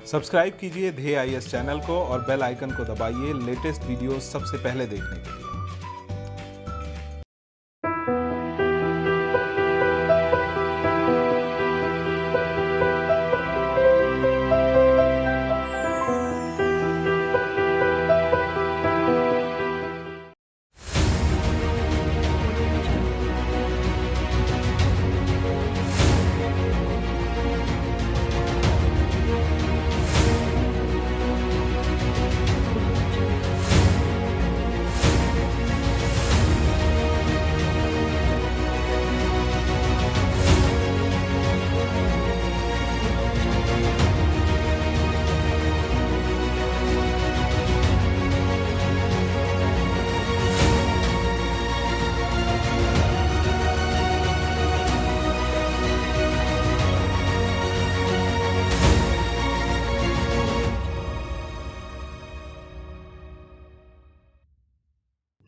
Subscribe कीजिए ध्येय IAS channel को और बेल आइकन को दबाइए लेटेस्ट वीडियो सबसे पहले देखने के लिए।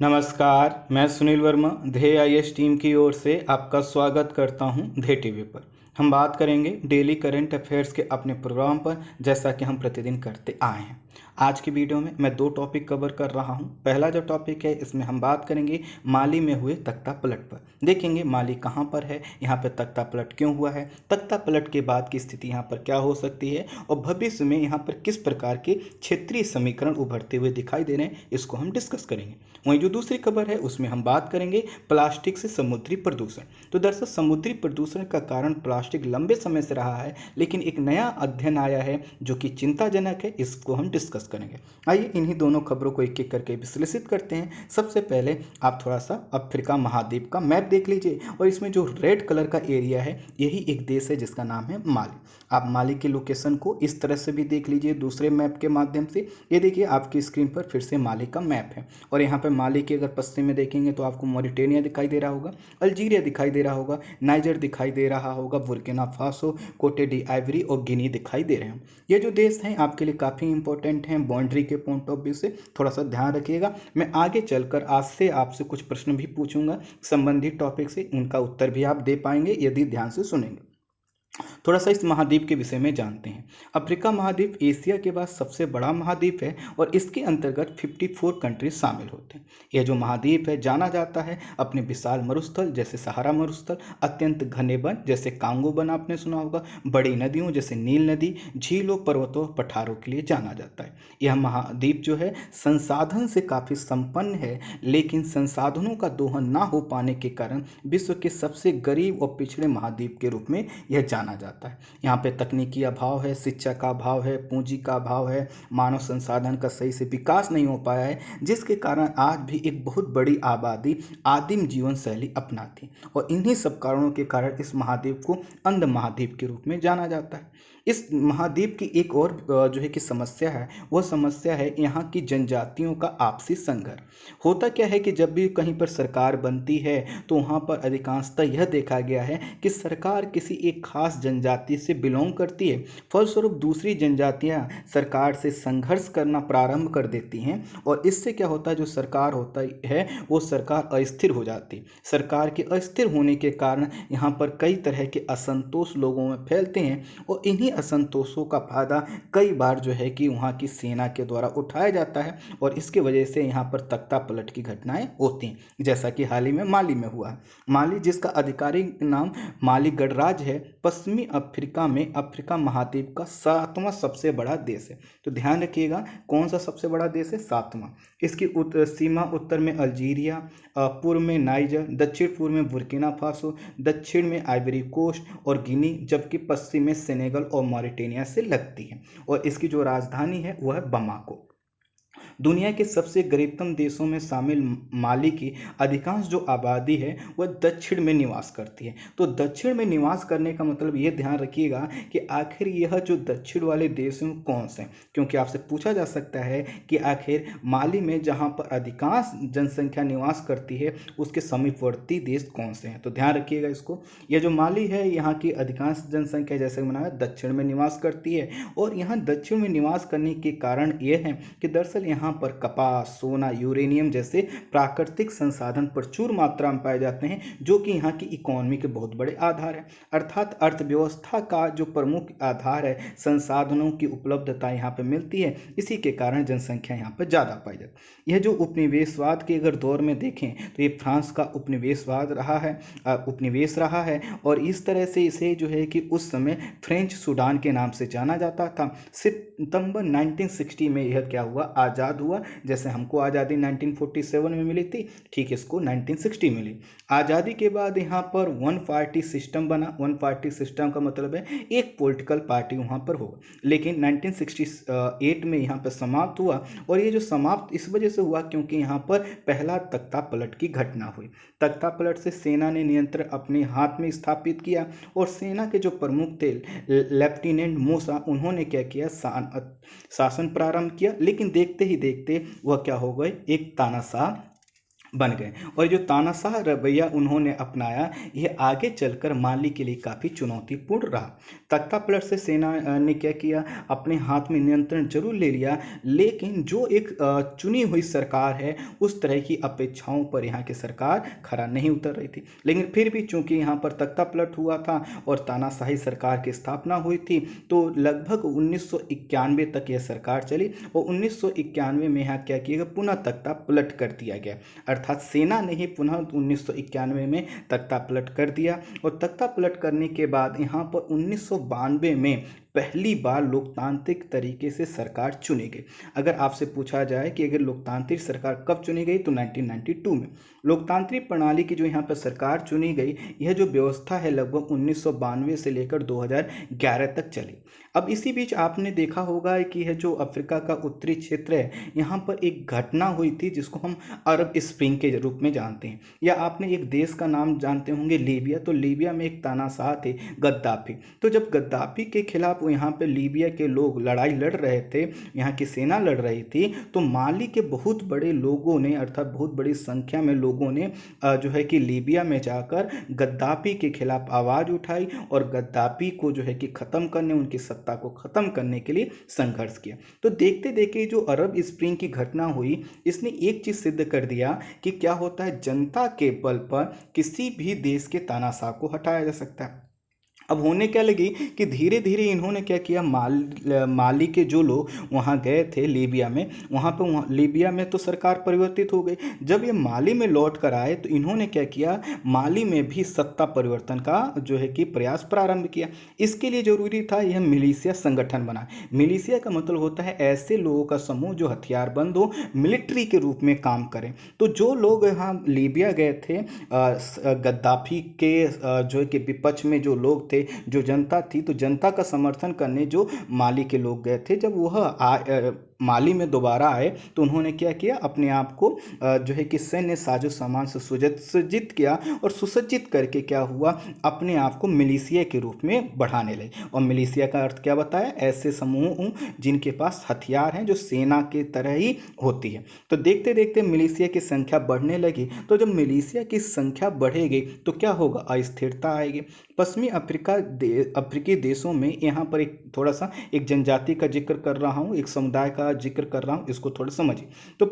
नमस्कार, मैं सुनील वर्मा ध्येय आईएएस टीम की ओर से आपका स्वागत करता हूं ध्येय टीवी पर। हम बात करेंगे डेली करंट अफेयर्स के अपने प्रोग्राम पर, जैसा कि हम प्रतिदिन करते आए हैं। आज की वीडियो में मैं 2 टॉपिक कवर कर रहा हूं। पहला जो टॉपिक है, इसमें हम बात करेंगे माली में हुए तख्ता पलट पर। देखेंगे माली कहां पर है, यहां पर तख्ता पलट क्यों हुआ है, तख्ता पलट के बाद की स्थिति यहां पर क्या हो सकती है और भविष्य में यहां पर किस प्रकार के क्षेत्रीय समीकरण उभरते हुए दिखाई दे रहे हैं, इसको हम डिस्कस करेंगे। वहीं जो दूसरी खबर है, उसमें हम बात करेंगे प्लास्टिक से समुद्री प्रदूषण। तो दरअसल समुद्री प्रदूषण का कारण प्लास्टिक लंबे समय से रहा है, लेकिन एक नया अध्ययन आया है जो कि चिंताजनक है, इसको हम डिस्कस करेंगे। आइए इन्हीं दोनों खबरों को एक एक करके विश्लेषित करते हैं। सबसे पहले आप थोड़ा सा अफ्रीका महाद्वीप का मैप देख लीजिए और इसमें जो रेड कलर का एरिया है, यही एक देश है जिसका नाम है माली। आप माली के लोकेशन को इस तरह से भी देख लीजिए दूसरे मैप के माध्यम से। ये देखिए आपकी स्क्रीन पर फिर से माली का मैप है और यहाँ पर माली के अगर पश्चिम में देखेंगे तो आपको मॉरिटेनिया दिखाई दे रहा होगा, अल्जीरिया दिखाई दे रहा होगा, नाइजर दिखाई दे रहा होगा, बुर्किना फासो, कोटे डी आइवरी और गिनी दिखाई दे रहे हैं। ये जो देश हैं आपके लिए काफ़ी इंपॉर्टेंट हैं बाउंड्री के पॉइंट ऑफ व्यू से, थोड़ा सा ध्यान रखिएगा। मैं आगे चलकर आज से आपसे कुछ प्रश्न भी पूछूंगा संबंधित टॉपिक से, उनका उत्तर भी आप दे पाएंगे यदि ध्यान से सुनेंगे। थोड़ा सा इस महाद्वीप के विषय में जानते हैं। अफ्रीका महाद्वीप एशिया के बाद सबसे बड़ा महाद्वीप है और इसके अंतर्गत 54 कंट्रीज शामिल होते हैं। यह जो महाद्वीप है जाना जाता है अपने विशाल मरुस्थल जैसे सहारा मरुस्थल, अत्यंत घने वन जैसे कांगो वन आपने सुना होगा, बड़ी नदियों जैसे नील नदी, झीलों, पर्वतों, पठारों के लिए जाना जाता है। यह महाद्वीप जो है संसाधन से काफ़ी संपन्न है, लेकिन संसाधनों का दोहन ना हो पाने के कारण विश्व के सबसे गरीब और पिछड़े महाद्वीप के रूप में यह जाना जाता है। यहाँ पे तकनीकी अभाव है, शिक्षा का अभाव है, पूंजी का अभाव है, मानव संसाधन का सही से विकास नहीं हो पाया है, जिसके कारण आज भी एक बहुत बड़ी आबादी आदिम जीवन शैली अपनाती और इन्हीं सब कारणों के कारण इस महाद्वीप को अंध महाद्वीप के रूप में जाना जाता है। इस महाद्वीप की एक और जो है कि समस्या है, वह समस्या है यहाँ की जनजातियों का आपसी संघर्ष। होता क्या है कि जब भी कहीं पर सरकार बनती है तो वहाँ पर अधिकांशतः यह देखा गया है कि सरकार किसी एक खास जनजाति से बिलोंग करती है, फलस्वरूप दूसरी जनजातियाँ सरकार से संघर्ष करना प्रारंभ कर देती हैं और इससे क्या होता है, जो सरकार होता है वो सरकार अस्थिर हो जाती। सरकार के अस्थिर होने के कारण यहाँ पर कई तरह के असंतोष लोगों में फैलते हैं और इन्हीं असंतोषों का फायदा कई बार जो है कि वहाँ की सेना के द्वारा उठाया जाता है और इसके वजह से यहाँ पर तख्ता पलट की घटनाएं होती हैं, जैसा कि हाल ही में माली में हुआ है। माली जिसका आधिकारिक नाम माली गणराज्य है, पश्चिमी अफ्रीका में अफ्रीका महाद्वीप का 7वां सबसे बड़ा देश है। तो ध्यान रखिएगा कौन सा सबसे बड़ा देश है, 7वां। इसकी सीमा उत्तर में अल्जीरिया, पूर्व में नाइजर, दक्षिण पूर्व में बुर्किना फासो, दक्षिण में आइवरी कोस्ट और गिनी, जबकि पश्चिम में सेनेगल और मॉरिटेनिया से लगती है और इसकी जो राजधानी है वह है बमाको। दुनिया के सबसे गरीबतम देशों में शामिल माली की अधिकांश जो आबादी है वह दक्षिण में निवास करती है। तो दक्षिण में निवास करने का मतलब ये ध्यान रखिएगा कि आखिर यह जो दक्षिण वाले देश हैं कौन से हैं, क्योंकि आपसे पूछा जा सकता है कि आखिर माली में जहाँ पर अधिकांश जनसंख्या निवास करती है उसके समीपवर्ती देश कौन से हैं। तो ध्यान रखिएगा इसको। यह जो माली है यहाँ की अधिकांश जनसंख्या जैसे मैंने बताया दक्षिण में निवास करती है और यहाँ दक्षिण में निवास करने के कारण यह है कि दरअसल यहाँ यहाँ पर कपास, सोना, यूरेनियम जैसे प्राकृतिक संसाधन प्रचुर मात्रा में पाए जाते हैं, जो कि यहाँ की इकोनॉमी के बहुत बड़े आधार है। अर्थात अर्थव्यवस्था का जो प्रमुख आधार है, संसाधनों की उपलब्धता यहाँ पर मिलती है, इसी के कारण जनसंख्या यहाँ पर ज़्यादा पाई जाती है। यह जो उपनिवेशवाद के अगर दौर में देखें तो ये फ्रांस का उपनिवेशवाद रहा है, उपनिवेश रहा है, और इस तरह से इसे जो है कि उस समय फ्रेंच सूडान के नाम से जाना जाता था। सितंबर 1960 में यह क्या हुआ, आज़ाद हुआ। जैसे हमको आज़ादी 1947 में मिली थी, ठीक इसको 1960 मिली। आज़ादी के बाद यहाँ पर वन पार्टी सिस्टम बना। वन पार्टी सिस्टम का मतलब है एक पॉलिटिकल पार्टी वहाँ पर होगा, लेकिन 1968 में यहाँ पर समाप्त हुआ। और ये जो समाप्त इस वजह से हुआ क्योंकि यहाँ पर पहला तख्ता पलट की घटना हुई। तख्ता पलट से सेना ने नियंत्रण अपने हाथ में स्थापित किया, और सेना के जो प्रमुख थे लेफ्टिनेंट मूसा, उन्होंने क्या किया, शासन प्रारंभ किया। लेकिन देखते ही देखते वह क्या हो गए, एक तानाशाह बन गए। और जो तानाशाह रवैया उन्होंने अपनाया, यह आगे चलकर माली के लिए काफ़ी चुनौतीपूर्ण रहा। तख्ता पलट से सेना ने क्या किया, अपने हाथ में नियंत्रण जरूर ले लिया, लेकिन जो एक चुनी हुई सरकार है, उस तरह की अपेक्षाओं पर यहाँ की सरकार खरा नहीं उतर रही थी। लेकिन फिर भी चूंकि यहाँ पर तख्ता पलट हुआ था और तानाशाही सरकार की स्थापना हुई थी, तो लगभग 1991 तक यह सरकार चली। और 1991 में यहाँ क्या किया गया, पुनः तख्ता पलट कर दिया गया। अर्थात सेना ने ही पुनः 1991 में तख्ता पलट कर दिया। और तख्ता पलट करने के बाद यहाँ पर 1992 में पहली बार लोकतांत्रिक तरीके से सरकार चुनी गई। अगर आपसे पूछा जाए कि अगर लोकतांत्रिक सरकार कब चुनी गई, तो 1992 में लोकतांत्रिक प्रणाली की जो यहाँ पर सरकार चुनी गई, यह जो व्यवस्था है लगभग 1992 से लेकर 2011 तक चली। अब इसी बीच आपने देखा होगा कि यह जो अफ्रीका का उत्तरी क्षेत्र है, यहाँ पर एक घटना हुई थी जिसको हम अरब स्प्रिंग के रूप में जानते हैं। या आपने एक देश का नाम जानते होंगे, लीबिया। तो लीबिया में एक तानाशाह थे, गद्दाफी। तो जब गद्दाफी के खिलाफ यहाँ पे लीबिया के लोग लड़ाई लड़ रहे थे, यहाँ की सेना लड़ रही थी, तो माली के बहुत बड़े लोगों ने, अर्थात बहुत बड़ी संख्या में लोगों ने जो है कि लीबिया में जाकर गद्दाफी के खिलाफ आवाज़ उठाई और गद्दाफी को जो है कि ख़त्म करने, उनकी सत्ता को ख़त्म करने के लिए संघर्ष किया। तो देखते देखते जो अरब स्प्रिंग की घटना हुई, इसने एक चीज़ सिद्ध कर दिया कि क्या होता है, जनता के बल पर किसी भी देश के तानाशाह को हटाया जा सकता है। अब होने क्या लगी कि धीरे धीरे इन्होंने क्या किया, माली के जो लोग वहाँ गए थे लीबिया में, वहाँ लीबिया में तो सरकार परिवर्तित हो गई। जब ये माली में लौट कर आए तो इन्होंने क्या किया, माली में भी सत्ता परिवर्तन का जो है कि प्रयास प्रारंभ किया। इसके लिए जरूरी था यह मिलिशिया संगठन बना। मिलिशिया का मतलब होता है ऐसे लोगों का समूह जो हथियारबंद हो, मिलिट्री के रूप में काम करें। तो जो लोग यहाँ लीबिया गए थे, गद्दाफी के जो है कि विपक्ष में जो लोग थे, जो जनता थी, तो जनता का समर्थन करने जो माली के लोग गए थे, जब वह माली में दोबारा आए तो उन्होंने क्या किया, अपने आप को जो है कि सैन्य साजो सामान से सुसज्जित किया, और सुसज्जित करके क्या हुआ, अपने आप को मिलिशिया के रूप में बढ़ाने लगे। और मिलिशिया का अर्थ क्या बताया, ऐसे समूह जिनके पास हथियार हैं, जो सेना की तरह ही होती है। तो देखते देखते मिलिशिया की संख्या बढ़ने लगी। तो जब मिलिशिया की संख्या बढ़ेगी तो क्या होगा, अस्थिरता आएगी। पश्चिमी अफ्रीकी देशों में, यहाँ पर थोड़ा सा एक जनजाति का जिक्र कर रहा हूँ, एक समुदाय का जिक्र कर रहा हूँ, इसको थोड़ा समझिए। तो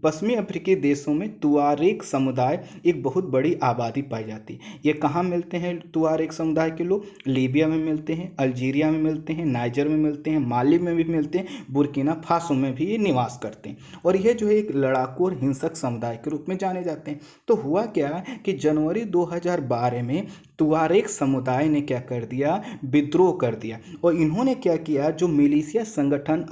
पश्चिमी अफ्रीकी देशों में तुआरेग समुदाय एक बहुत बड़ी आबादी पाई जाती है। ये कहाँ मिलते हैं तुआरेग समुदाय के लोग, लीबिया में मिलते हैं, अल्जीरिया में मिलते हैं, नाइजर में मिलते हैं, माली में भी मिलते हैं, बुर्किना फासो में भी ये निवास करते हैं। और यह जो है एक लड़ाकू और हिंसक समुदाय के रूप में जाने जाते हैं। तो हुआ क्या कि जनवरी 2012 में तुआरेग समुदाय ने क्या कर दिया, विद्रोह कर दिया। और इन्होंने क्या किया, जो मिलिशिया संगठन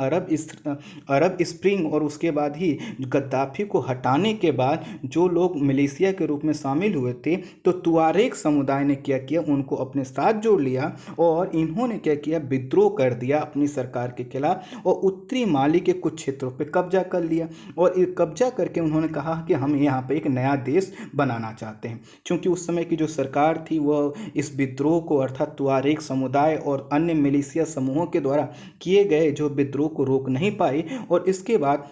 अरब स्प्रिंग और उसके बाद ही गद्दाफी को हटाने के बाद जो लोग मिलिशिया के रूप में शामिल हुए थे, तो तुआरेग समुदाय ने क्या किया, उनको अपने साथ जोड़ लिया और इन्होंने क्या किया, विद्रोह कर दिया अपनी सरकार के खिलाफ और उत्तरी माली के कुछ क्षेत्रों पर कब्जा कर लिया। और कब्जा करके उन्होंने कहा कि हम यहाँ पे एक नया देश बनाना चाहते हैं। क्योंकि उस समय की जो सरकार थी वह इस विद्रोह को, अर्थात तुआरेग समुदाय और अन्य मिलिशिया समूहों के द्वारा किए गए जो विद्रोह को रोक नहीं पाई। और इसके बाद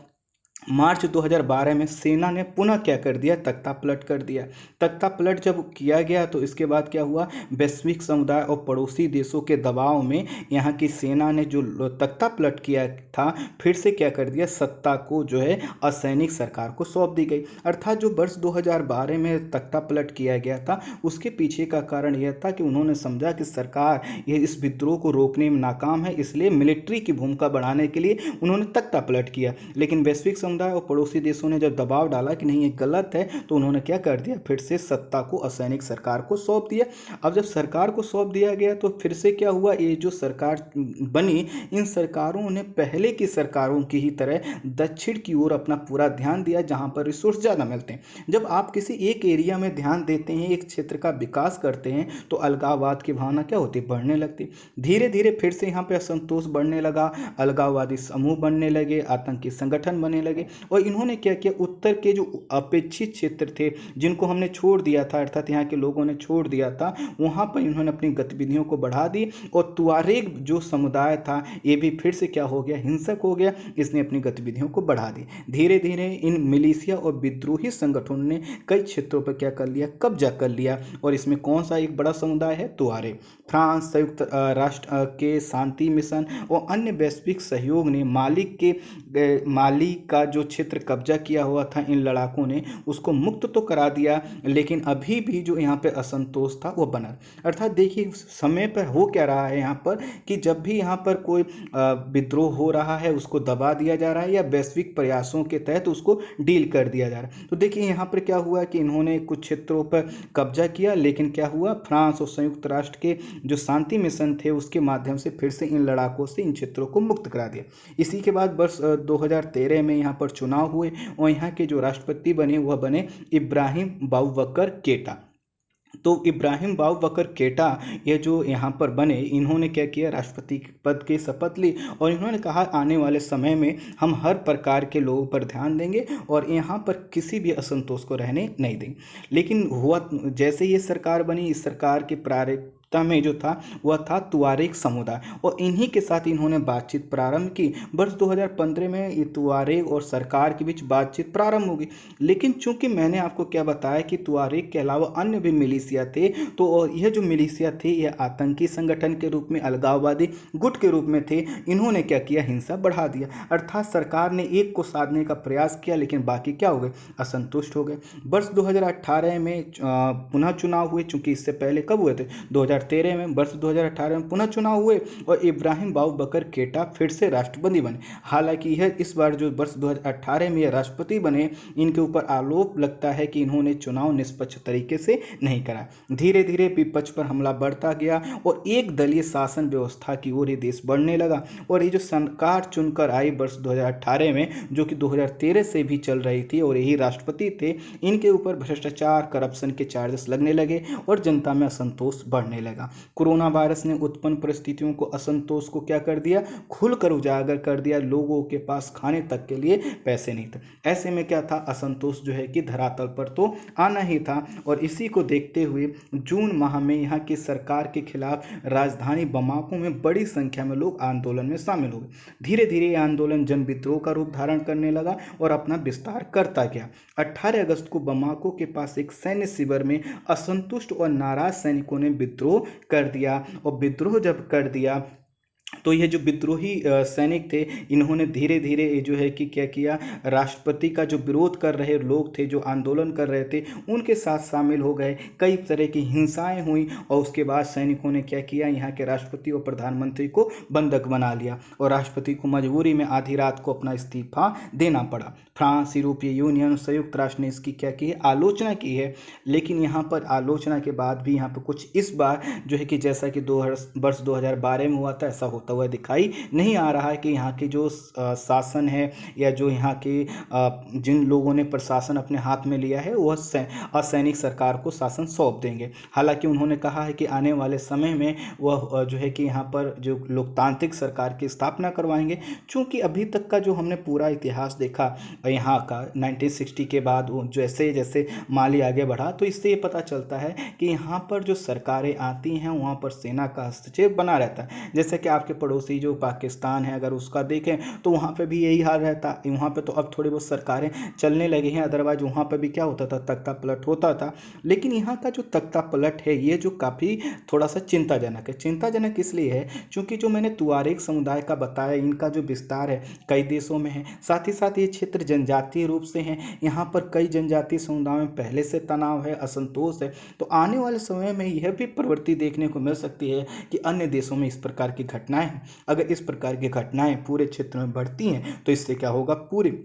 मार्च 2012 में सेना ने पुनः क्या कर दिया, तख्ता पलट कर दिया। तख्ता पलट जब किया गया तो इसके बाद क्या हुआ, वैश्विक समुदाय और पड़ोसी देशों के दबाव में यहाँ की सेना ने जो तख्ता पलट किया था, फिर से क्या कर दिया, सत्ता को जो है असैनिक सरकार को सौंप दी गई। अर्थात जो वर्ष 2012 में तख्ता पलट किया गया था उसके पीछे का कारण यह था कि उन्होंने समझा कि सरकार ये इस विद्रोह को रोकने में नाकाम है, इसलिए मिलिट्री की भूमिका बढ़ाने के लिए उन्होंने तख्ता पलट किया। लेकिन वैश्विक समुदाय और पड़ोसी देशों ने जब दबाव डाला कि नहीं ये गलत है, तो उन्होंने क्या कर दिया, फिर से सत्ता को असैनिक सरकार को सौंप दिया। अब जब सरकार को सौंप दिया गया तो फिर से क्या हुआ, ये जो सरकार बनी, इन सरकारों ने पहले की सरकारों की ही तरह दक्षिण की ओर अपना पूरा ध्यान दिया, जहां पर रिसोर्स ज़्यादा मिलते हैं। जब आप किसी एक एरिया में ध्यान देते हैं, एक क्षेत्र का विकास करते हैं, तो अलगाववाद की भावना क्या होती है, बढ़ने लगती। धीरे धीरे फिर से यहाँ पे असंतोष बढ़ने लगा, अलगाववादी समूह बनने लगे, आतंकी संगठन बनने लगे। और इन्होंने क्या किया, उत्तर के जो अपेक्षित क्षेत्र थे जिनको हमने छोड़ दिया था, अर्थात यहाँ के लोगों ने छोड़ दिया था, वहाँ पर इन्होंने अपनी गतिविधियों को बढ़ा दी। और तुआरेग जो समुदाय था ये भी फिर से क्या हो गया, हिंसक हो गया, इसने अपनी गतिविधियों को बढ़ा दी। धीरे धीरे इन मिलिशिया और विद्रोही संगठनों ने कई क्षेत्रों पर क्या कर लिया, कब्जा कर लिया। और इसमें कौन सा एक बड़ा समुदाय है, तुआरेग। फ्रांस, संयुक्त राष्ट्र के शांति मिशन और अन्य वैश्विक सहयोग ने माली का जो क्षेत्र कब्जा किया हुआ था इन लड़ाकों ने, उसको मुक्त तो करा दिया, लेकिन अभी भी जो यहाँ पे असंतोष था वो बना। अर्थात देखिए समय पर हो क्या रहा है यहाँ पर, कि जब भी यहाँ पर कोई विद्रोह हो रहा है उसको दबा दिया जा रहा है, या वैश्विक प्रयासों के तहत उसको डील कर दिया जा रहा है। तो देखिए यहाँ पर क्या हुआ कि इन्होंने कुछ क्षेत्रों पर कब्जा किया, लेकिन क्या हुआ, फ्रांस और संयुक्त राष्ट्र के जो शांति मिशन थे उसके माध्यम से फिर से इन लड़ाकों से इन क्षेत्रों को मुक्त करा दिया। इसी के बाद वर्ष 2013 में यहाँ पर चुनाव हुए और यहाँ के जो राष्ट्रपति बने वह बने इब्राहिम बाबूबकर केटा। तो इब्राहिम बाबूबकर केटा ये जो यहाँ पर बने, इन्होंने क्या किया, राष्ट्रपति पद की शपथ ली और इन्होंने कहा आने वाले समय में हम हर प्रकार के लोगों पर ध्यान देंगे और यहाँ पर किसी भी असंतोष को रहने नहीं देंगे। लेकिन हुआ जैसे ये सरकार बनी, इस सरकार के प्रारंभिक में जो था वह था तुआरेग समुदाय, और इन्हीं के साथ इन्होंने बातचीत प्रारंभ की। वर्ष 2015 में ये तुआरेग और सरकार के बीच बातचीत प्रारंभ होगी। लेकिन चूंकि मैंने आपको क्या बताया कि तुआरेग के अलावा अन्य भी मिलिशिया थे, तो यह जो मिलिशिया थे यह आतंकी संगठन के रूप में, अलगाववादी गुट के रूप में थे। इन्होंने क्या किया, हिंसा बढ़ा दिया। अर्थात सरकार ने एक को साधने का प्रयास किया, लेकिन बाकी क्या हो गए, असंतुष्ट हो गए। वर्ष 2018 में पुनः चुनाव हुए, चूंकि इससे पहले कब हुए थे, 2013 में। वर्ष 2018 में पुनः चुनाव हुए और इब्राहिम बाबूबकर केटा फिर से राष्ट्रपति बने। हालांकि यह इस बार जो वर्ष 2018 में यह राष्ट्रपति बने, इनके ऊपर आरोप लगता है कि इन्होंने चुनाव निष्पक्ष तरीके से नहीं करा। धीरे धीरे विपक्ष पर हमला बढ़ता गया और एक दलीय शासन व्यवस्था की ओर ये देश बढ़ने लगा। और ये जो सरकार चुनकर आई वर्ष 2018 में, जो कि 2013 से भी चल रही थी और यही राष्ट्रपति थे, इनके ऊपर भ्रष्टाचार, करप्शन के चार्जेस लगने लगे और जनता में असंतोष बढ़ने लगा। कोरोना वायरस ने उत्पन्न परिस्थितियों को, असंतोष को क्या कर दिया, खुलकर उजागर कर दिया। लोगों के पास खाने तक के लिए पैसे नहीं थे। ऐसे में क्या था, असंतोष जो है कि धरातल पर तो आना ही था। और इसी को देखते हुए जून माह में यहाँ की सरकार के खिलाफ राजधानी बमाको में बड़ी संख्या में लोग आंदोलन में शामिल हो गए। धीरे धीरे ये आंदोलन जन विद्रोह का रूप धारण करने लगा और अपना विस्तार करता गया। 18 अगस्त को बमाको के पास एक सैन्य शिविर में असंतुष्ट और नाराज सैनिकों ने विद्रोह कर दिया। और विद्रोह जब कर दिया तो ये जो विद्रोही सैनिक थे, इन्होंने धीरे धीरे जो है कि क्या किया, राष्ट्रपति का जो विरोध कर रहे लोग थे, जो आंदोलन कर रहे थे, उनके साथ शामिल हो गए। कई तरह की हिंसाएं हुई और उसके बाद सैनिकों ने क्या किया, यहाँ के राष्ट्रपति और प्रधानमंत्री को बंधक बना लिया और राष्ट्रपति को मजबूरी में आधी रात को अपना इस्तीफा देना पड़ा। फ्रांस, यूरोपीय यूनियन, संयुक्त राष्ट्र ने इसकी क्या की है, आलोचना की है। लेकिन यहाँ पर आलोचना के बाद भी यहाँ पर कुछ इस बार जो है कि जैसा कि वर्ष 2012 में हुआ था, ऐसा होता हुआ दिखाई नहीं आ रहा है कि यहाँ के जो शासन है या जो यहाँ के जिन लोगों ने प्रशासन अपने हाथ में लिया है वह असैनिक सरकार को शासन सौंप देंगे। हालांकि उन्होंने कहा है कि आने वाले समय में वह जो है कि यहाँ पर जो लोकतांत्रिक सरकार की स्थापना करवाएंगे। चूँकि अभी तक का जो हमने पूरा इतिहास देखा यहाँ का 1960 के बाद जैसे जैसे माली आगे बढ़ा, तो इससे ये पता चलता है कि यहाँ पर जो सरकारें आती हैं वहाँ पर सेना का हस्तक्षेप बना रहता है। जैसे कि आपके के पड़ोसी जो पाकिस्तान है अगर उसका देखें तो वहाँ पे भी यही हाल रहता। वहाँ पे तो अब थोड़ी बहुत सरकारें चलने लगी हैं, अदरवाइज वहाँ पे भी क्या होता था, तख्ता पलट होता था। लेकिन यहाँ का जो तख्ता पलट है ये जो काफ़ी थोड़ा सा चिंताजनक है। चिंताजनक इसलिए है क्योंकि जो मैंने तुआरेग समुदाय का बताया, इनका जो विस्तार है कई देशों में है, साथ ही साथ ये क्षेत्र जनजातीय रूप से हैं। यहाँ पर कई जनजातीय समुदायों में पहले से तनाव है, असंतोष है। तो आने वाले समय में यह भी प्रवृत्ति देखने को मिल सकती है कि अन्य देशों में इस प्रकार की घटनाएं हैं। अगर इस प्रकार की घटनाएं पूरे क्षेत्र में बढ़ती हैं तो इससे क्या होगा, पूरे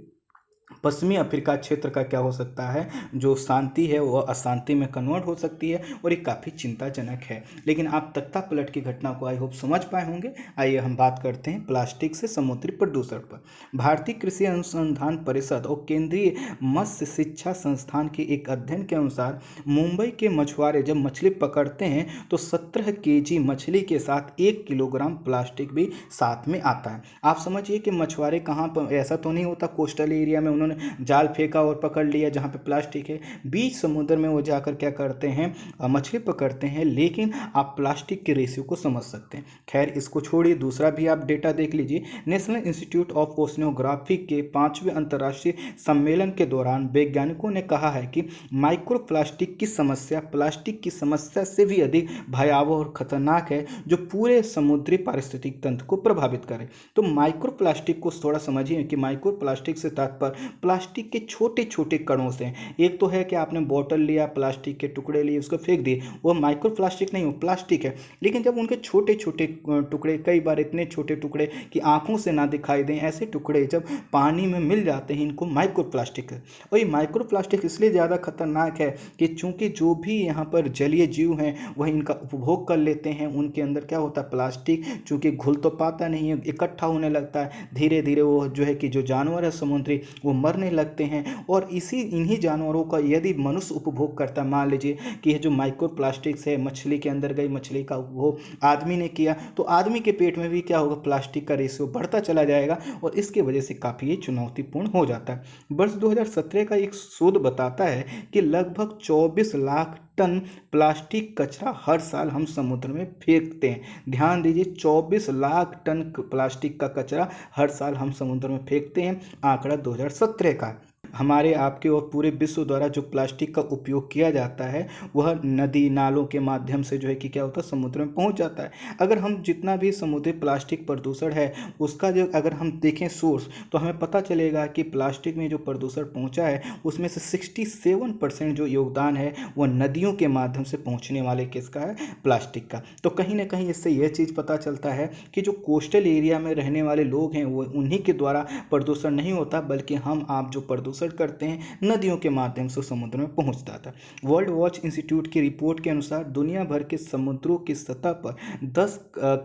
पश्चिमी अफ्रीका क्षेत्र का क्या हो सकता है, जो शांति है वो अशांति में कन्वर्ट हो सकती है और ये काफ़ी चिंताजनक है। लेकिन आप तख्ता पलट की घटना को आई होप समझ पाए होंगे। आइए हम बात करते हैं प्लास्टिक से समुद्री प्रदूषण पर। भारतीय कृषि अनुसंधान परिषद और केंद्रीय मत्स्य शिक्षा संस्थान के एक अध्ययन के अनुसार मुंबई के मछुआरे जब मछली पकड़ते हैं तो 17 केजी मछली के साथ 1 किलोग्राम प्लास्टिक भी साथ में आता है। आप समझिए कि मछुआरे कहाँ पर, ऐसा तो नहीं होता कोस्टल एरिया में उन्होंने जाल फेंका और पकड़ लिया जहाँ पे प्लास्टिक है, बीच समुद्र में वो जाकर क्या करते हैं, मछली पकड़ते हैं। लेकिन आप प्लास्टिक के रेशियो को समझ सकते हैं। खैर इसको छोड़िए, दूसरा भी आप डेटा देख लीजिए। नेशनल इंस्टीट्यूट ऑफ ओशनोग्राफी के 5वें अंतर्राष्ट्रीय सम्मेलन के दौरान वैज्ञानिकों ने कहा है कि माइक्रो प्लास्टिक की समस्या प्लास्टिक की समस्या से भी अधिक भयावह और खतरनाक है, जो पूरे समुद्री पारिस्थितिक तंत्र को प्रभावित करे। तो माइक्रो प्लास्टिक को थोड़ा समझिए कि माइक्रो प्लास्टिक से तात्पर्य प्लास्टिक के छोटे छोटे कणों से। एक तो है कि आपने बोतल लिया, प्लास्टिक के टुकड़े लिए, उसको फेंक दिए, वो माइक्रो प्लास्टिक नहीं, वो प्लास्टिक है। लेकिन जब उनके छोटे छोटे टुकड़े, कई बार इतने छोटे टुकड़े कि आंखों से ना दिखाई दें, ऐसे टुकड़े जब पानी में मिल जाते हैं, इनको माइक्रो प्लास्टिक है। और ये माइक्रो प्लास्टिक इसलिए ज़्यादा खतरनाक है कि चूंकि जो भी यहाँ पर जलीय जीव हैं वह इनका उपभोग कर लेते हैं। उनके अंदर क्या होता है, प्लास्टिक चूंकि घुल तो पाता नहीं है, इकट्ठा होने लगता है, धीरे धीरे वो जो है कि जो जानवर है समुद्री वो मरने लगते हैं। और इन्हीं जानवरों का यदि मनुष्य उपभोग करता है, मान लीजिए कि यह जो माइक्रो प्लास्टिक्स है मछली के अंदर गई, मछली का उपभोग आदमी ने किया, तो आदमी के पेट में भी क्या होगा, प्लास्टिक का रेशियो बढ़ता चला जाएगा और इसकी वजह से काफ़ी ये चुनौतीपूर्ण हो जाता है। वर्ष 2017 का एक शोध बताता है कि लगभग 24 लाख टन प्लास्टिक कचरा हर साल हम समुद्र में फेंकते हैं। ध्यान दीजिए, 24 लाख टन प्लास्टिक का कचरा हर साल हम समुद्र में फेंकते हैं। आंकड़ा 2017 का है। हमारे आपके और पूरे विश्व द्वारा जो प्लास्टिक का उपयोग किया जाता है वह नदी नालों के माध्यम से जो है कि क्या होता है, समुद्र में पहुंच जाता है। अगर हम जितना भी समुद्री प्लास्टिक प्रदूषण है उसका जो अगर हम देखें सोर्स, तो हमें पता चलेगा कि प्लास्टिक में जो प्रदूषण पहुंचा है उसमें से 67% जो योगदान है वह नदियों के माध्यम से पहुँचने वाले किसका है, प्लास्टिक का। तो कहीं ना कहीं इससे यह चीज़ पता चलता है कि जो कोस्टल एरिया में रहने वाले लोग हैं वो उन्हीं के द्वारा प्रदूषण नहीं होता, बल्कि हम आप जो प्रदूषण करते हैं नदियों के माध्यम से समुद्र में पहुंचता था। वर्ल्ड वॉच इंस्टीट्यूट की रिपोर्ट के अनुसार दुनिया भर के समुद्रों की सतह पर 10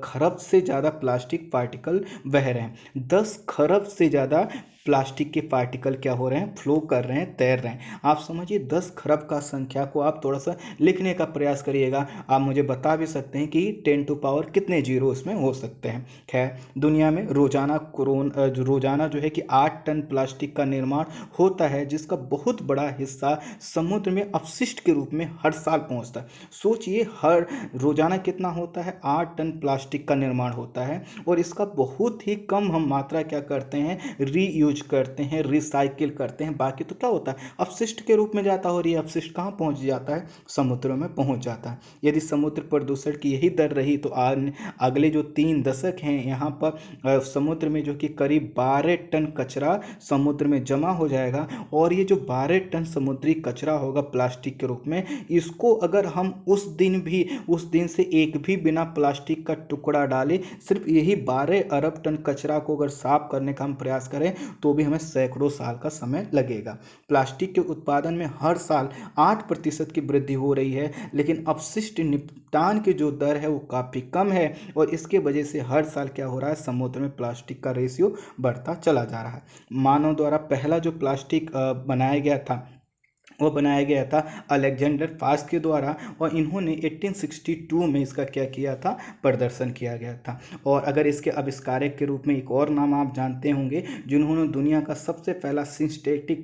खरब से ज़्यादा प्लास्टिक पार्टिकल बह रहे हैं। 10 खरब से ज़्यादा प्लास्टिक के पार्टिकल क्या हो रहे हैं, फ्लो कर रहे हैं, तैर रहे हैं। आप समझिए 10 खरब का संख्या को आप थोड़ा सा लिखने का प्रयास करिएगा। आप मुझे बता भी सकते हैं कि 10 टू पावर कितने जीरो इसमें हो सकते हैं। खैर दुनिया में रोजाना जो है कि 8 टन प्लास्टिक का निर्माण होता है, जिसका बहुत बड़ा हिस्सा समुद्र में अपशिष्ट के रूप में हर साल पहुंचता है। सोचिए हर रोजाना कितना होता है, 8 टन प्लास्टिक का निर्माण होता है और इसका बहुत ही कम हम मात्रा क्या करते हैं, रीयूज करते हैं, रिसाइकिल करते हैं। बाकी तो क्या होता है, अपशिष्ट के रूप में जाता है और ये अपशिष्ट कहाँ पहुंच जाता है, समुद्रों में पहुंच जाता है। यदि समुद्र प्रदूषण की यही दर रही तो अगले जो 3 दशक हैं यहाँ पर समुद्र में जो कि करीब 12 टन कचरा समुद्र में जमा हो जाएगा। और ये जो 12 टन समुद्री कचरा होगा प्लास्टिक के रूप में, इसको अगर हम उस दिन से एक भी बिना प्लास्टिक का टुकड़ा डालें, सिर्फ यही 12 अरब टन कचरा को अगर साफ करने का हम प्रयास करें तो भी हमें सैकड़ों साल का समय लगेगा। प्लास्टिक के उत्पादन में हर साल 8% की वृद्धि हो रही है, लेकिन अपशिष्ट निपटान की जो दर है वो काफ़ी कम है और इसके वजह से हर साल क्या हो रहा है, समुद्र में प्लास्टिक का रेशियो बढ़ता चला जा रहा है। मानव द्वारा पहला जो प्लास्टिक बनाया गया था अलेक्जेंडर फास्ट के द्वारा और इन्होंने 1862 में इसका क्या किया था, प्रदर्शन किया गया था। और अगर इसके आविष्कारक के रूप में एक और नाम आप जानते होंगे जिन्होंने दुनिया का सबसे पहला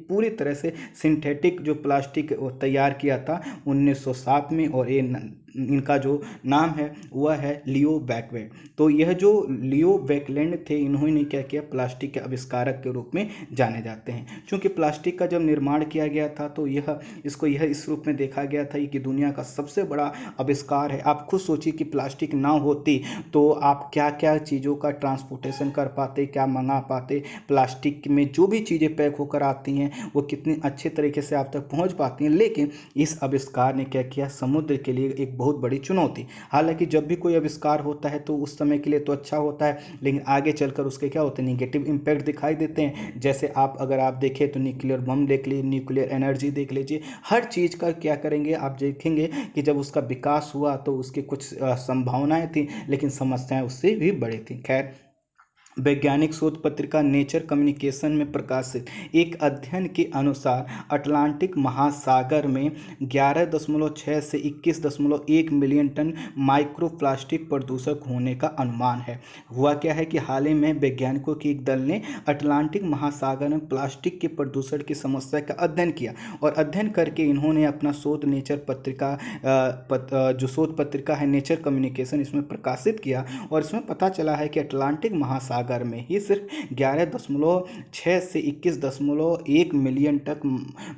पूरी तरह से सिंथेटिक जो प्लास्टिक तैयार किया था 1907 में, और ये इनका जो नाम है वह है लियो बैकवेट। तो यह जो लियो बैकलैंड थे, इन्होंने क्या किया, प्लास्टिक के आविष्कारक के रूप में जाने जाते हैं। क्योंकि प्लास्टिक का जब निर्माण किया गया था तो यह इस रूप में देखा गया था कि दुनिया का सबसे बड़ा आविष्कार है। आप खुद सोचिए कि प्लास्टिक ना होती तो आप क्या क्या चीज़ों का ट्रांसपोर्टेशन कर पाते, क्या मंगा पाते। प्लास्टिक में जो भी चीज़ें पैक होकर आती हैं वो कितनी अच्छे तरीके से आप तक पहुंच पाती हैं। लेकिन इस आविष्कार ने क्या किया, समुद्र के लिए एक बहुत बड़ी चुनौती। हालांकि जब भी कोई आविष्कार होता है तो उस समय के लिए तो अच्छा होता है, लेकिन आगे चलकर उसके क्या होते हैं, निगेटिव इम्पैक्ट दिखाई देते हैं। जैसे अगर आप देखें तो न्यूक्लियर बम देख लीजिए, न्यूक्लियर एनर्जी देख लीजिए, हर चीज़ का क्या करेंगे, आप देखेंगे कि जब उसका विकास हुआ तो उसकी कुछ संभावनाएं थी, लेकिन समस्याएं उससे भी बड़ी थी। खैर, वैज्ञानिक शोध पत्रिका नेचर कम्युनिकेशन में प्रकाशित एक अध्ययन के अनुसार अटलांटिक महासागर में 11.6 से 21.1 मिलियन टन माइक्रोप्लास्टिक प्रदूषक होने का अनुमान है। हुआ क्या है कि हाल ही में वैज्ञानिकों की एक दल ने अटलांटिक महासागर में प्लास्टिक के प्रदूषण की समस्या का अध्ययन किया, और अध्ययन करके इन्होंने अपना शोध नेचर पत्रिका जो शोध पत्रिका है नेचर कम्युनिकेशन, इसमें प्रकाशित किया। और इसमें पता चला है कि अटलांटिक महासागर में ही सिर्फ 11.6 से 21.1 मिलियन तक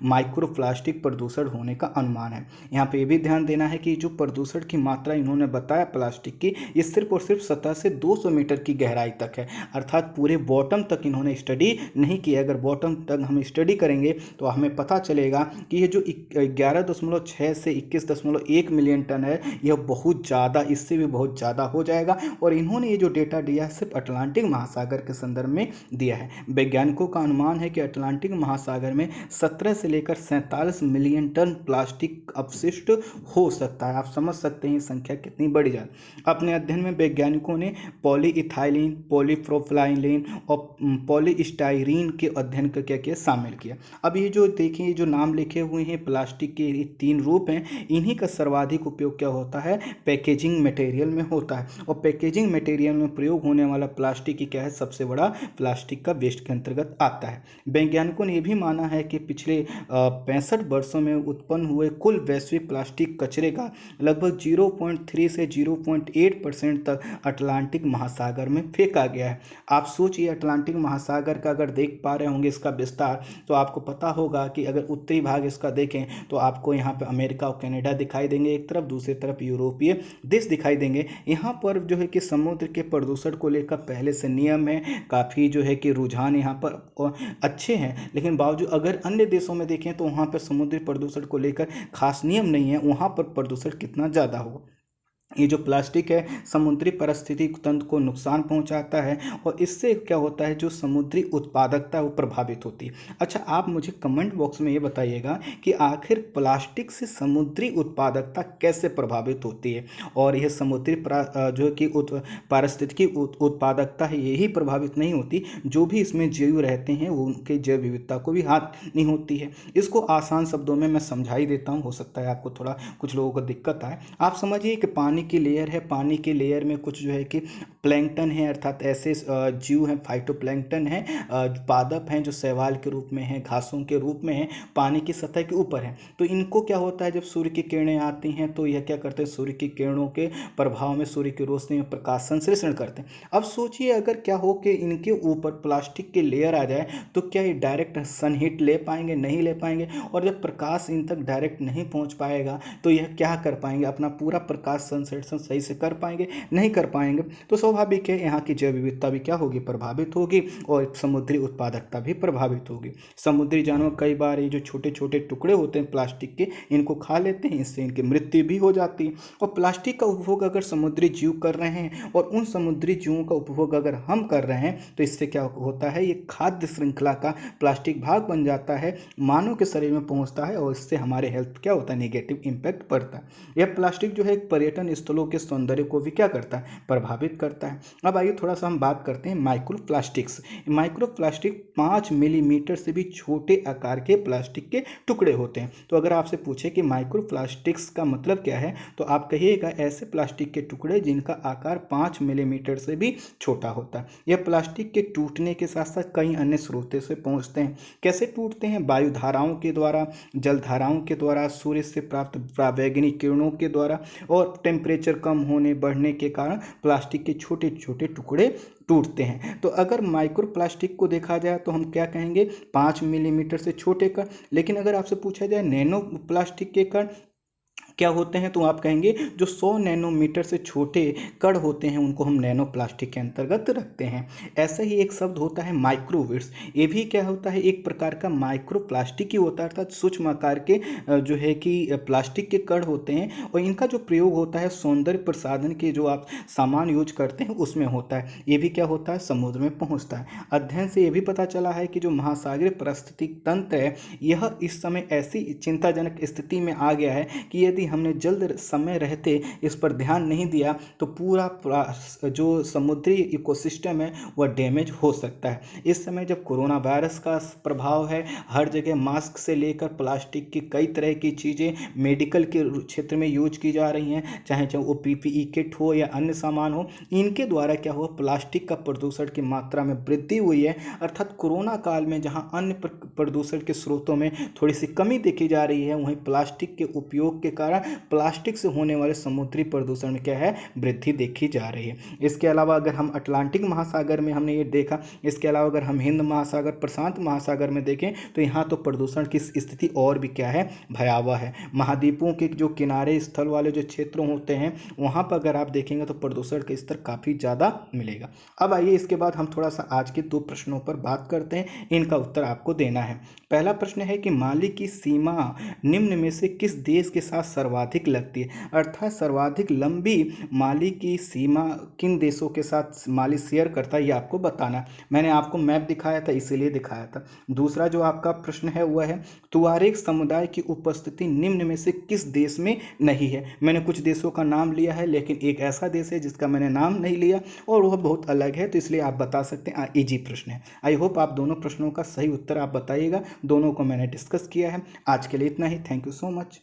माइक्रोप्लास्टिक प्रदूषण होने का अनुमान है। यहाँ पे ये भी ध्यान देना है कि जो प्रदूषण की मात्रा इन्होंने बताया प्लास्टिक की, ये सिर्फ और सिर्फ सतह से 200 मीटर की गहराई तक है, अर्थात पूरे बॉटम तक इन्होंने स्टडी नहीं किया। अगर बॉटम तक हम स्टडी करेंगे तो हमें पता चलेगा कि ये जो 11.6 से 21.1 मिलियन टन है, यह बहुत ज़्यादा, इससे भी बहुत ज़्यादा हो जाएगा। और इन्होंने ये जो डेटा दिया है सिर्फ अटलांटिक महासागर के संदर्भ में दिया है। वैज्ञानिकों का अनुमान है कि अटलांटिक महासागर में 17 से लेकर 47 मिलियन टन प्लास्टिक अपशिष्ट हो सकता है। आप समझ सकते हैं संख्या कितनी बड़ी है। अपने अध्ययन में वैज्ञानिकों ने पॉलीइथाइलिन, पॉलीप्रोपिलीन और पॉलीस्टाइरीन के अध्ययन को क्या किया, शामिल किया। अब ये जो देखिए, ये जो नाम लिखे हुए हैं प्लास्टिक के ये 3 रूप हैं, इन्हीं का सर्वाधिक उपयोग क्या होता है, पैकेजिंग मटेरियल में होता है। और पैकेजिंग मटेरियल में प्रयोग होने वाला प्लास्टिक की क्या है, सबसे बड़ा प्लास्टिक का वेस्ट के अंतर्गत आता है। वैज्ञानिकों ने यह भी माना है कि पिछले 65 वर्षों में उत्पन्न हुए कुल वैश्विक प्लास्टिक कचरे का लगभग 0.3 से 0.8% तक अटलांटिक महासागर में फेंका गया है। आप सोचिए, अटलांटिक महासागर का अगर देख पा रहे होंगे इसका विस्तार, तो आपको पता होगा कि अगर उत्तरी भाग इसका देखें तो आपको यहाँ पे अमेरिका और कनाडा दिखाई देंगे एक तरफ, दूसरी तरफ यूरोपीय देश दिखाई देंगे। यहाँ पर जो है कि समुद्र के प्रदूषण को लेकर पहले से नियम है, काफ़ी जो है कि रुझान यहाँ पर अच्छे हैं, लेकिन बावजूद अगर अन्य देशों में देखें तो वहाँ पर समुद्री प्रदूषण को लेकर खास नियम नहीं है, वहाँ पर प्रदूषण कितना ज़्यादा होगा। ये जो प्लास्टिक है समुद्री पारिस्थितिक तंत्र को नुकसान पहुंचाता है, और इससे क्या होता है, जो समुद्री उत्पादकता है वो प्रभावित होती है। अच्छा, आप मुझे कमेंट बॉक्स में ये बताइएगा कि आखिर प्लास्टिक से समुद्री उत्पादकता कैसे प्रभावित होती है, और यह समुद्री जो कि पारिस्थितिकी उत्पादकता है यही प्रभावित नहीं होती, जो भी इसमें जीव रहते हैं वो उनके जैव विविधता को भी हानि होती है। इसको आसान शब्दों में मैं समझा ही देता हूँ, हो सकता है आपको थोड़ा, कुछ लोगों को दिक्कत आए। आप समझिए कि पानी की लेयर है, पानी की लेयर में कुछ जो है कि प्लैंकटन है, अर्थात ऐसे जीव हैं, फाइटोप्लैंकटन है, पादप हैं जो शैवाल के रूप में हैं, घासों के रूप में हैं, पानी की सतह के ऊपर हैं। तो इनको क्या होता है, जब सूर्य की किरणें आती हैं तो यह क्या करते हैं, सूर्य की किरणों के प्रभाव में, सूर्य की रोशनी में प्रकाश संश्लेषण करते हैं। अब सोचिए अगर क्या हो कि इनके ऊपर प्लास्टिक की लेयर आ जाए तो क्या ये डायरेक्ट सन हीट ले पाएंगे, नहीं ले पाएंगे। और जब प्रकाश इन तक डायरेक्ट नहीं पहुंच पाएगा तो यह क्या कर पाएंगे, अपना पूरा प्रकाश संश्लेषण सही से कर पाएंगे, नहीं कर पाएंगे। तो स्वाभाविक है यहाँ की जैव विविधता भी क्या होगी, प्रभावित होगी, और समुद्री उत्पादकता भी प्रभावित होगी। समुद्री जानवर कई बार ये जो छोटे छोटे टुकड़े होते हैं प्लास्टिक के, इनको खा लेते हैं, इससे इनकी मृत्यु भी हो जाती है। और प्लास्टिक का उपभोग अगर समुद्री जीव कर रहे हैं और उन समुद्री जीवों का उपभोग अगर हम कर रहे हैं तो इससे क्या होता है, ये खाद्य श्रृंखला का प्लास्टिक भाग बन जाता है, मानव के शरीर में पहुंचता है, और इससे हमारे हेल्थ क्या होता है, नेगेटिव इम्पैक्ट पड़ता है। यह प्लास्टिक जो है एक पर्यटन स्थलों के सौंदर्य को भी क्या करता है, प्रभावित करता है। अब आइए थोड़ा सा हम बात करते हैं माइक्रोप्लास्टिक्स। माइक्रोप्लास्टिक 5 मिलीमीटर से भी छोटे आकार के प्लास्टिक के टुकड़े होते हैं। तो अगर आपसे पूछे कि माइक्रोप्लास्टिक्स का मतलब क्या है, तो आप कहिएगा ऐसे प्लास्टिक के टुकड़े जिनका आकार 5 मिलीमीटर से भी छोटा होता है। यह प्लास्टिक के टूटने के साथ साथ कई अन्य स्रोतों से पहुंचते हैं। कैसे टूटते हैं? वायु धाराओं के द्वारा, जल धाराओं के द्वारा, सूर्य से प्राप्त पराबैंगनी किरणों के द्वारा, और टेम्परेचर कम होने बढ़ने के कारण प्लास्टिक के छोटे छोटे टुकड़े टूटते हैं। तो अगर माइक्रोप्लास्टिक को देखा जाए तो हम क्या कहेंगे, 5 मिलीमीटर से छोटे कण। लेकिन अगर आपसे पूछा जाए नैनो प्लास्टिक के कण क्या होते हैं, तो आप कहेंगे जो 100 नैनोमीटर से छोटे कण होते हैं उनको हम नैनो प्लास्टिक के अंतर्गत रखते हैं। ऐसा ही एक शब्द होता है माइक्रोविट्स। ये भी क्या होता है, एक प्रकार का माइक्रो प्लास्टिक ही होता है, अर्थात सूक्ष्म आकार के जो है कि प्लास्टिक के कण होते हैं, और इनका जो प्रयोग होता है सौंदर्य प्रसाधन के जो आप सामान यूज करते हैं उसमें होता है। ये भी क्या होता है, समुद्र में पहुंचता है। अध्ययन से ये भी पता चला है कि जो महासागरीय पारिस्थितिक तंत्र है यह इस समय ऐसी चिंताजनक स्थिति में आ गया है कि यदि हमने जल्द समय रहते इस पर ध्यान नहीं दिया तो पूरा जो समुद्री इकोसिस्टम है वह डैमेज हो सकता है। इस समय जब कोरोना वायरस का प्रभाव है, हर जगह मास्क से लेकर प्लास्टिक की कई तरह की चीज़ें मेडिकल के क्षेत्र में यूज की जा रही हैं, चाहे वो पीपीई किट हो या अन्य सामान हो, इनके द्वारा क्या हुआ, प्लास्टिक का प्रदूषण की मात्रा में वृद्धि हुई है। अर्थात कोरोना काल में जहां अन्य प्रदूषण के स्रोतों में थोड़ी सी कमी देखी जा रही है, वहीं प्लास्टिक के उपयोग के कारण प्लास्टिक से होने वाले समुद्री प्रदूषण में क्या है, वृद्धि देखी जा रही है। इसके अलावा अगर हम अटलांटिक महासागर में हमने ये देखा, इसके अलावा अगर हम हिंद महासागर, प्रशांत महासागर में देखें तो यहाँ तो प्रदूषण की स्थिति और भी क्या है, भयावह है। महाद्वीपों के जो किनारे स्थल वाले जो क्षेत्रों होते हैं वहाँ पर अगर आप देखेंगे तो प्रदूषण का स्तर काफ़ी ज़्यादा मिलेगा। अब आइए इसके बाद हम थोड़ा सा आज के 2 प्रश्नों पर बात करते हैं, इनका उत्तर आपको देना है। पहला प्रश्न है कि माली की सीमा निम्न में से किस देश के साथ सर्वाधिक लगती है, अर्थात सर्वाधिक लंबी माली की सीमा किन देशों के साथ माली शेयर करता है, ये आपको बताना। मैंने आपको मैप दिखाया था इसीलिए दिखाया था। दूसरा जो आपका प्रश्न है वह है तुआरेग समुदाय की उपस्थिति निम्न में से किस देश में नहीं है। मैंने कुछ देशों का नाम लिया है लेकिन एक ऐसा देश है जिसका मैंने नाम नहीं लिया और वह बहुत अलग है, तो इसलिए आप बता सकते हैं। इजी प्रश्न है। आई होप आप दोनों प्रश्नों का सही उत्तर आप बताइएगा। दोनों को मैंने डिस्कस किया है। आज के लिए इतना ही। Thank you so much.